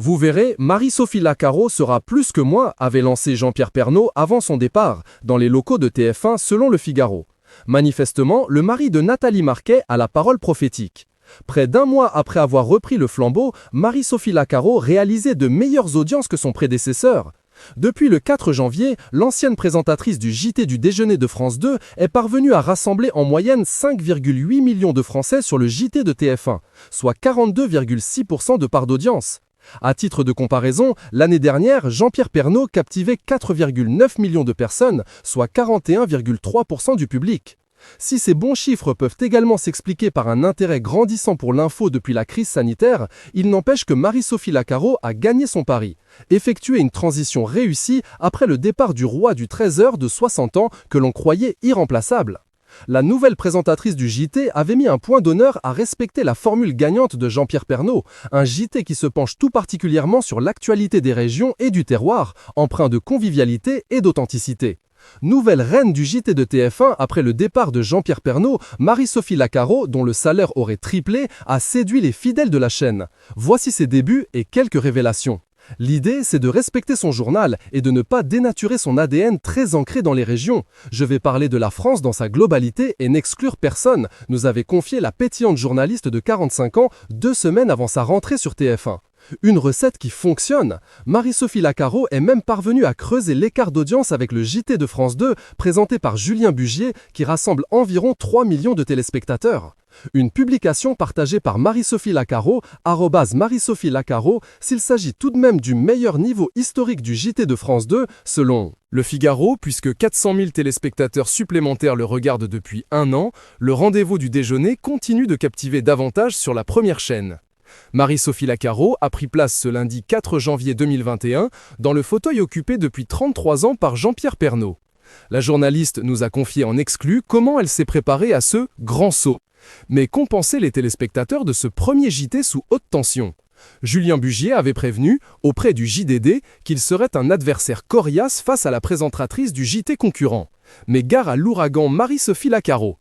Vous verrez, Marie-Sophie Lacaro sera plus que moi, avait lancé Jean-Pierre Pernaut avant son départ, dans les locaux de TF1 selon Le Figaro. Manifestement, le mari de Nathalie Marquet a la parole prophétique. Près d'un mois après avoir repris le flambeau, Marie-Sophie Lacaro réalisait de meilleures audiences que son prédécesseur. Depuis le 4 janvier, l'ancienne présentatrice du JT du déjeuner de France 2 est parvenue à rassembler en moyenne 5,8 millions de Français sur le JT de TF1, soit 42,6% de part d'audience. À titre de comparaison, l'année dernière, Jean-Pierre Pernaut captivait 4,9 millions de personnes, soit 41,3% du public. Si ces bons chiffres peuvent également s'expliquer par un intérêt grandissant pour l'info depuis la crise sanitaire, il n'empêche que Marie-Sophie Lacaro a gagné son pari, effectué une transition réussie après le départ du roi du 13h de 60 ans que l'on croyait irremplaçable. La nouvelle présentatrice du JT avait mis un point d'honneur à respecter la formule gagnante de Jean-Pierre Pernaut, un JT qui se penche tout particulièrement sur l'actualité des régions et du terroir, empreint de convivialité et d'authenticité. Nouvelle reine du JT de TF1 après le départ de Jean-Pierre Pernaut, Marie-Sophie Lacaro, dont le salaire aurait triplé, a séduit les fidèles de la chaîne. Voici ses débuts et quelques révélations. L'idée, c'est de respecter son journal et de ne pas dénaturer son ADN très ancré dans les régions. Je vais parler de la France dans sa globalité et n'exclure personne, nous avait confié la pétillante journaliste de 45 ans 2 semaines avant sa rentrée sur TF1. Une recette qui fonctionne. Marie-Sophie Lacaro est même parvenue à creuser l'écart d'audience avec le JT de France 2, présenté par Julien Bugier, qui rassemble environ 3 millions de téléspectateurs. Une publication partagée par Marie-Sophie Lacaro, @Marie-Sophie Lacaro, s'il s'agit tout de même du meilleur niveau historique du JT de France 2, selon Le Figaro, puisque 400 000 téléspectateurs supplémentaires le regardent depuis 1 an, le rendez-vous du déjeuner continue de captiver davantage sur la première chaîne. Marie-Sophie Lacaro a pris place ce lundi 4 janvier 2021 dans le fauteuil occupé depuis 33 ans par Jean-Pierre Pernaut. La journaliste nous a confié en exclu comment elle s'est préparée à ce grand saut. Mais qu'ont pensé les téléspectateurs de ce premier JT sous haute tension? Julien Bugier avait prévenu, auprès du JDD, qu'il serait un adversaire coriace face à la présentatrice du JT concurrent. Mais gare à l'ouragan Marie-Sophie Lacaro.